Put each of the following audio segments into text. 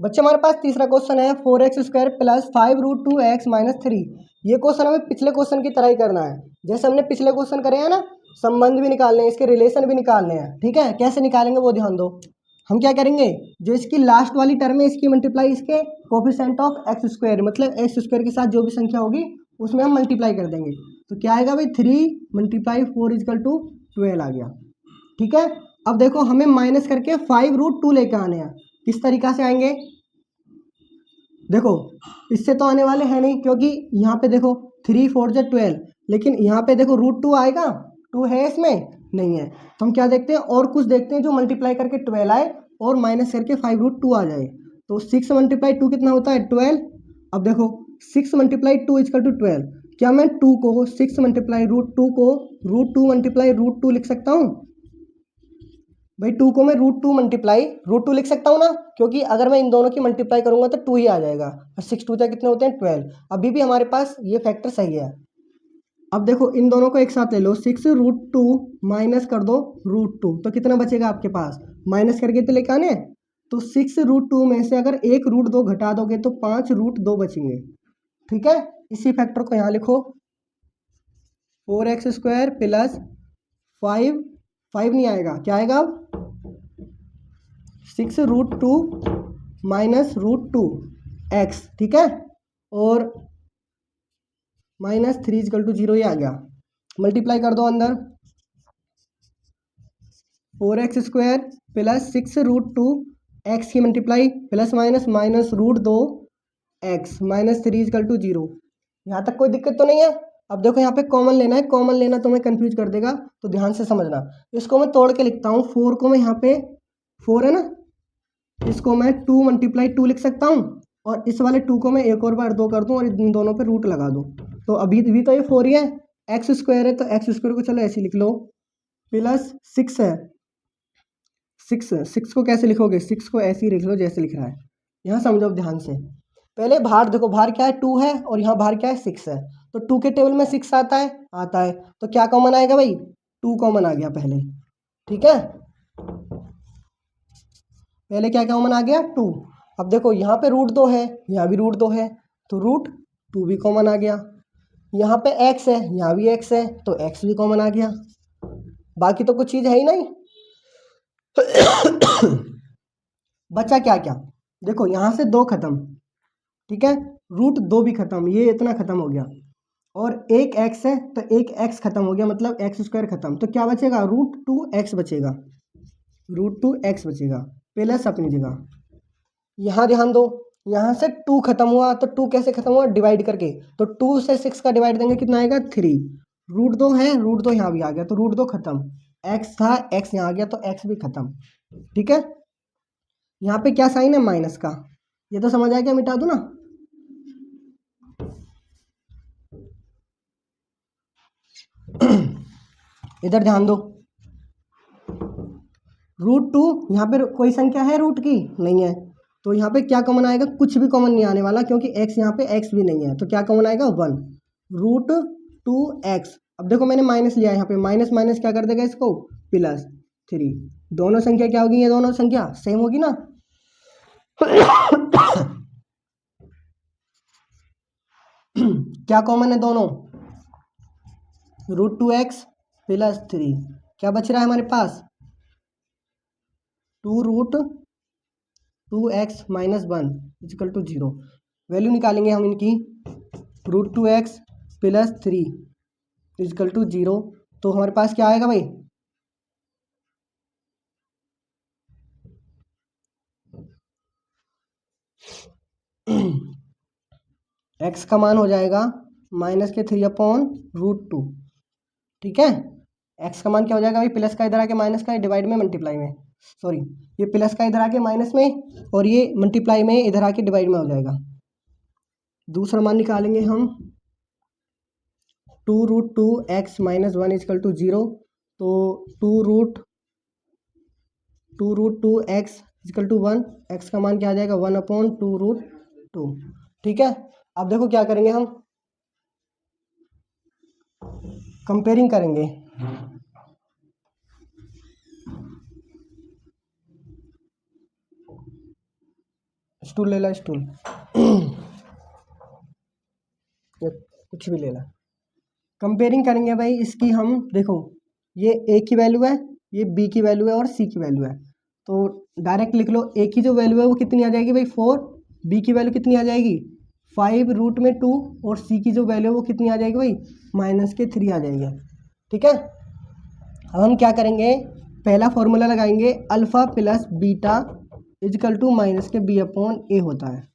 बच्चे हमारे पास तीसरा क्वेश्चन है 4x² प्लस 5√2x माइनस 3। ये क्वेश्चन हमें पिछले क्वेश्चन की तरह ही करना है, जैसे हमने पिछले क्वेश्चन करे हैं ना, संबंध भी निकालने हैं, इसके रिलेशन भी निकालने हैं। ठीक है, कैसे निकालेंगे वो ध्यान दो। हम क्या करेंगे, जो इसकी लास्ट वाली टर्म है इसकी मल्टीप्लाई इसके कोफिशिएंट ऑफ x², मतलब x² के साथ जो भी संख्या होगी उसमें हम मल्टीप्लाई कर देंगे। तो क्या आएगा भाई, 3 × 4 = 12 आ गया। ठीक है, अब देखो हमें माइनस करके 5√2 लेके आने हैं। किस तरीका से आएंगे, देखो इससे तो आने वाले हैं नहीं, क्योंकि यहाँ पे देखो 3 4 = 12, लेकिन यहाँ पे देखो √2 आएगा, 2 है इसमें नहीं है। तो हम क्या देखते हैं, और कुछ देखते हैं जो मल्टीप्लाई करके 12 आए और माइनस करके 5√2 आ जाए। तो 6 × 2 कितना होता है, 12। अब देखो 6 × 2 = 12। क्या मैं 2 को 6 × √2 को √2 × √2 लिख सकता हूँ भाई? 2 को मैं √2 मल्टीप्लाई √2 लिख सकता हूँ ना, क्योंकि अगर मैं इन दोनों की मल्टीप्लाई करूंगा तो 2 ही आ जाएगा। और 6 2 कितने होते हैं, 12। अभी भी हमारे पास ये फैक्टर सही है। अब देखो इन दोनों को एक साथ ले लो, 6√2 माइनस कर दो √2, तो कितना बचेगा आपके पास, माइनस करके तो लेके आने। तो 6√2 में से अगर एक √2 घटा दोगे तो 5√2 बचेंगे। ठीक है, इसी फैक्टर को यहाँ लिखो, 4x² प्लस 5 नहीं आएगा, क्या आएगा अब, 6√2 माइनस √2x। ठीक है, और माइनस 3 = 0 ही आ गया। मल्टीप्लाई कर दो अंदर, 4x² प्लस 6√2x की multiply plus minus minus √2x minus 3 = 0। यहाँ तक कोई दिक्कत तो नहीं है। अब देखो यहाँ पे कॉमन लेना है, कॉमन लेना तुम्हें कंफ्यूज कर देगा, तो ध्यान से समझना। इसको मैं तोड़ के लिखता हूँ, 4 को मैं यहाँ पे 4 है ना, इसको मैं 2 × 2 लिख सकता हूँ, और इस वाले 2 को मैं एक और बार 2 कर दूँ और इन दोनों पे रूट लगा दूँ। तो अभी भी तो ये 4 ही है, x² है तो x² को चलो ऐसे लिख लो, प्लस 6 है, 6 को कैसे लिखोगे, 6 को ऐसे ही लिख लो जैसे लिख रहा है। यहाँ समझो ध्यान से, पहले भार देखो, भार क्या है, 2 है, और यहाँ भार क्या है, 6 है। तो 2 के टेबल में 6 आता है, तो क्या कॉमन आएगा भाई, 2 कॉमन आ गया पहले। ठीक है, पहले क्या कॉमन आ गया, 2। अब देखो यहाँ पे √2 है, यहाँ भी √2 है, तो √2 भी कॉमन आ गया। यहाँ पे x है, यहाँ भी x है, तो x भी कॉमन आ गया। बाकी तो कुछ चीज़ है ही नहीं। बचा क्या क्या, देखो यहाँ से 2 खत्म, ठीक है, √2 भी खत्म, ये इतना खत्म हो गया, और एक x है तो एक x खत्म हो गया, मतलब x² खत्म। तो क्या बचेगा, √2x बचेगा, √2x बचेगा प्लस अपनी जगह। यहाँ ध्यान दो, यहाँ से 2 खत्म हुआ, तो 2 कैसे खत्म हुआ, डिवाइड करके। तो 2 से 6 का डिवाइड देंगे, कितना आएगा, 3। √2 है, √2 यहाँ भी आ गया, तो √2 खत्म, x था, x यहाँ आ गया, तो x भी खत्म। ठीक है, यहाँ पे क्या साइन है, माइनस का, ये तो समझ आया, क्या मिटा दूँ ना। इधर ध्यान दो, √2 यहाँ पे कोई संख्या है रूट की, नहीं है, तो यहाँ पे क्या कॉमन आएगा, कुछ भी कॉमन नहीं आने वाला, क्योंकि x यहाँ पे x भी नहीं है, तो क्या कॉमन आएगा, 1 √2x। अब देखो मैंने माइनस लिया, यहाँ पे माइनस माइनस क्या कर देगा इसको, +3। दोनों संख्या क्या होगी, ये दोनों संख्या सेम होगी ना। क्या कॉमन है दोनों, √2x + 3, क्या बच रहा है हमारे पास, 2√2x - 1 = 0। वैल्यू निकालेंगे हम इनकी, √2x + 3 = 0। तो हमारे पास क्या आएगा भाई, x का मान हो जाएगा -3/√2। ठीक है, x का मान क्या हो जाएगा भाई, प्लस का इधर आके माइनस का, डिवाइड में मल्टीप्लाई में, सॉरी ये प्लस का इधर आके माइनस में, और ये मल्टीप्लाई में इधर आके डिवाइड में हो जाएगा। दूसरा मान निकालेंगे हम, 2√2x - 1 = 0। तो 2√2x = 1, x का मान क्या आ जाएगा, 1/2√2। ठीक है, अब देखो क्या करेंगे हम, कंपेयरिंग करेंगे। स्टूल ले ला, स्टूल या कुछ भी ले ला। कंपेयरिंग करेंगे भाई इसकी हम, देखो ये ए की वैल्यू है, ये बी की वैल्यू है और सी की वैल्यू है। तो डायरेक्ट लिख लो, ए की जो वैल्यू है वो कितनी आ जाएगी भाई 4, बी की वैल्यू कितनी आ जाएगी 5 रूट में 2 और सी की जो वैल्यू है वो कितनी आ जाएगी भाई -3 आ जाएगी। ठीक है, अब हम क्या करेंगे, पहला फॉर्मूला लगाएंगे alpha plus beta is equal to -b/a होता है।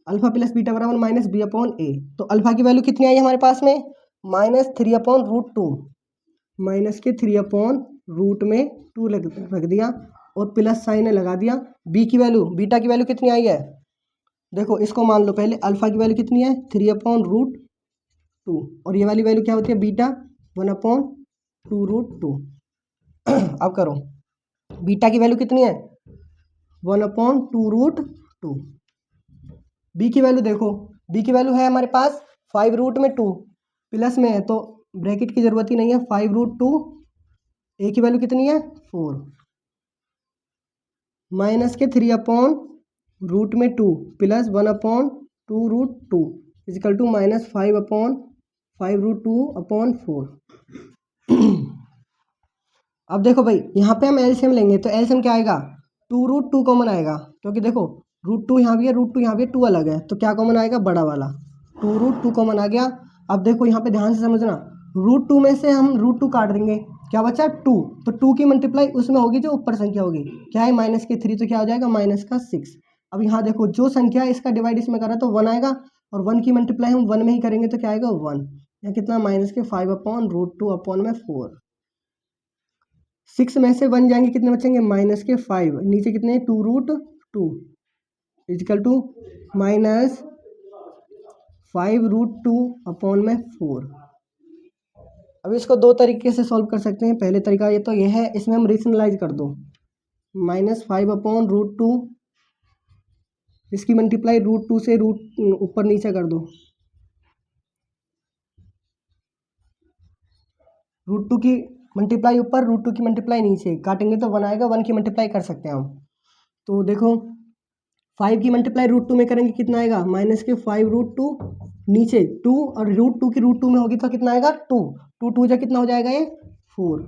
अल्फ़ा प्लस बीटा बराबर -b/a। तो अल्फ़ा की वैल्यू कितनी आई हमारे पास में -3/√2, -3/√2 रख दिया और प्लस साइन लगा दिया। बी की वैल्यू, बीटा की वैल्यू कितनी आई है, देखो इसको मान लो पहले, अल्फ़ा की वैल्यू कितनी है 3/√2 और ये वाली वैल्यू क्या होती है बीटा 1/2√2। अब करो, बीटा की वैल्यू कितनी है 1/2√2। बी की वैल्यू देखो, बी की वैल्यू है हमारे पास 5√2 प्लस में है तो ब्रैकेट की ज़रूरत ही नहीं है, 5√2। ए की वैल्यू कितनी है 4 -3/√2 प्लस 1/2√2 इजकल टू -5/5√2/4। अब देखो भाई यहाँ पे हम एलसीएम लेंगे तो एलसीएम क्या आएगा 2√2 कॉमन आएगा, क्योंकि देखो √2 यहाँ भी है, √2 यहाँ भी है, 2 अलग है तो क्या कॉमन आएगा बड़ा वाला 2√2 कॉमन आ गया। अब देखो यहाँ पे ध्यान से समझना, √2 में से हम √2 काट देंगे, क्या बचा 2, तो 2 की मल्टीप्लाई उसमें होगी जो ऊपर संख्या होगी, क्या है -3 तो क्या हो जाएगा -6। अब यहाँ देखो जो संख्या है इसका डिवाइड इसमें करा तो 1 आएगा और 1 की मल्टीप्लाई हम 1 में ही करेंगे तो क्या आएगा 1, या कितना -5/√2/4। 6 में से 1 जाएंगे कितने बचेंगे -5, नीचे कितने 2√2 इजकल टू -5√2/4। अब इसको दो तरीके से सॉल्व कर सकते हैं। पहले तरीका ये तो ये है, इसमें हम रेशनलाइज कर दो, -5/√2 इसकी मल्टीप्लाई √2 से ऊपर नीचे कर दो, √2 की मल्टीप्लाई ऊपर √2 की मल्टीप्लाई नीचे, काटेंगे तो 1 आएगा, 1 की मल्टीप्लाई कर सकते हैं हम। तो देखो 5 की मल्टीप्लाई √2 में करेंगे कितना आएगा -5√2, नीचे 2 और √2 की √2 में होगी तो कितना आएगा 2, 2 जा कितना हो जाएगा ये 4,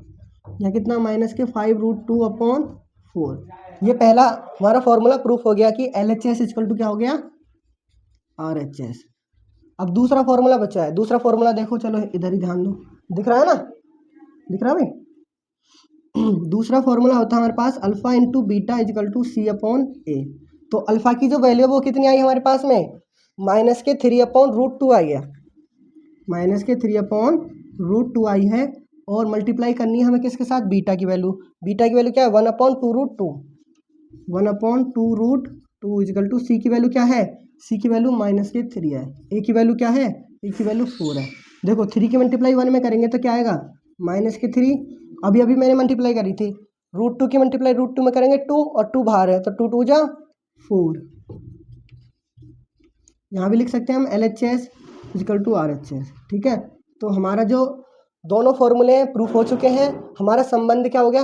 या कितना -5√2/4। ये पहला हमारा फॉर्मूला प्रूफ हो गया कि LHS इक्वल टू क्या हो गया RHS। अब दूसरा फॉर्मूला बचा है, दूसरा फॉर्मूला देखो, चलो इधर ही ध्यान दो, दिख रहा है ना, दिख रहा है भाई। दूसरा फॉर्मूला होता है हमारे पास alpha into beta is equal to C/A। तो अल्फ़ा की जो वैल्यू है वो कितनी आई हमारे पास में -3/√2 आई है, -3/√2 आई है और मल्टीप्लाई करनी है हमें किसके साथ बीटा की वैल्यू, बीटा की वैल्यू क्या है 1/2√2, 1/2√2 इजकल टू सी की वैल्यू क्या है, सी की वैल्यू -3 है, ए की वैल्यू क्या है, ए की वैल्यू 4 है। देखो 3 की मल्टीप्लाई 1 में करेंगे तो क्या आएगा -3, अभी मैंने मल्टीप्लाई करी थी, √2 की मल्टीप्लाई √2 में करेंगे 2 और 2 बाहर है तो 2 2 जा 4। यहाँ भी लिख सकते हैं हम LHS इजकल टू RHS। ठीक है, तो हमारा जो दोनों फॉर्मूले प्रूफ हो चुके हैं, हमारा संबंध क्या हो गया,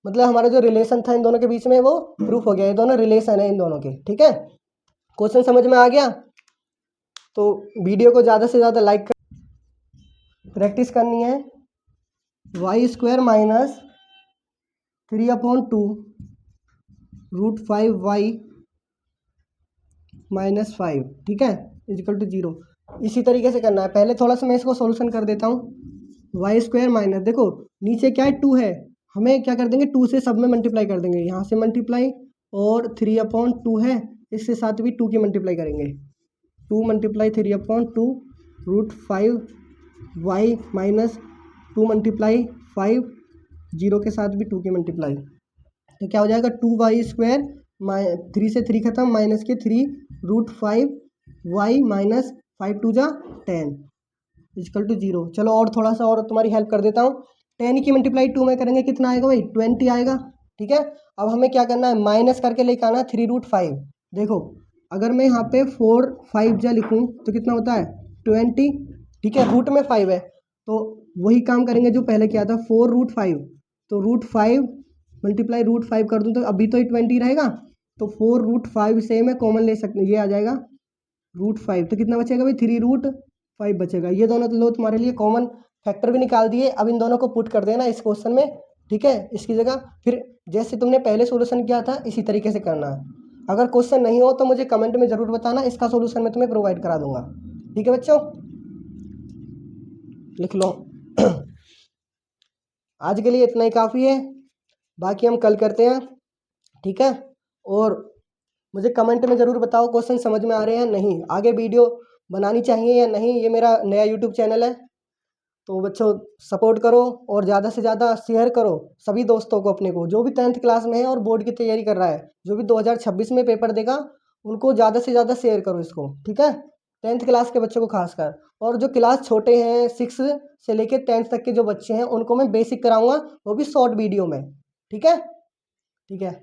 मतलब हमारा जो रिलेशन था इन दोनों के बीच में वो प्रूफ हो गया, ये दोनों रिलेशन है इन दोनों के। ठीक है, क्वेश्चन समझ में आ गया, तो वीडियो को ज़्यादा से ज़्यादा लाइक कर, प्रैक्टिस करनी है। y² -3/2√5y -5, ठीक है, इजकल टू 0। इसी तरीके से करना है। पहले थोड़ा सा मैं इसको सॉल्यूशन कर देता हूँ। y² माइनस, देखो नीचे क्या है 2 है, हमें क्या कर देंगे 2 से सब में मल्टीप्लाई कर देंगे, यहाँ से मल्टीप्लाई और 3/2 है, इसके साथ भी 2 की मल्टीप्लाई करेंगे, 2 × 3/2√5y -2 × 5, 0 के साथ भी 2 की मल्टीप्लाई, तो क्या हो जाएगा 2y², 3 से 3 खत्म, -3√5y -5 2 जा 10 इजकल टू 0। चलो और थोड़ा सा और तुम्हारी हेल्प कर देता हूँ। 10 की मल्टीप्लाई 2 में करेंगे कितना आएगा भाई 20 आएगा। ठीक है, अब हमें क्या करना है माइनस करके लेकर आना 3√5। देखो अगर मैं यहाँ पे 4 5 जा लिखूँ तो कितना होता है 20। ठीक है, रूट में 5 है तो वही काम करेंगे जो पहले किया था, 4√5, तो √5 मल्टीप्लाई √5 कर दूँ तो अभी तो ये 20 रहेगा, तो 4√5 से मैं कॉमन ले सकते, ये आ जाएगा √5, तो कितना बचेगा भाई 3√5 बचेगा। ये दोनों तो लो तुम्हारे लिए कॉमन फैक्टर भी निकाल दिए। अब इन दोनों को पुट कर देना इस क्वेश्चन में, ठीक है, इसकी जगह। फिर जैसे तुमने पहले सोल्यूशन किया था इसी तरीके से करना है। अगर क्वेश्चन नहीं हो तो मुझे कमेंट में ज़रूर बताना, इसका सोल्यूशन मैं तुम्हें प्रोवाइड करा दूंगा। ठीक है बच्चों, लिख लो। आज के लिए इतना ही काफ़ी है, बाकी हम कल करते हैं, ठीक है। और मुझे कमेंट में ज़रूर बताओ क्वेश्चन समझ में आ रहे हैं नहीं, आगे वीडियो बनानी चाहिए या नहीं। ये मेरा नया यूट्यूब चैनल है, तो बच्चों सपोर्ट करो और ज़्यादा से ज़्यादा शेयर करो सभी दोस्तों को अपने को, जो भी 10th क्लास में है और बोर्ड की तैयारी कर रहा है, जो भी 2026 में पेपर देगा, उनको ज़्यादा से ज़्यादा शेयर करो इसको, ठीक है। 10th क्लास के बच्चों को खासकर, और जो क्लास छोटे हैं 6 से लेकर 10th तक के जो बच्चे हैं उनको मैं बेसिक कराऊंगा, वो भी शॉर्ट वीडियो में, ठीक है। ठीक है।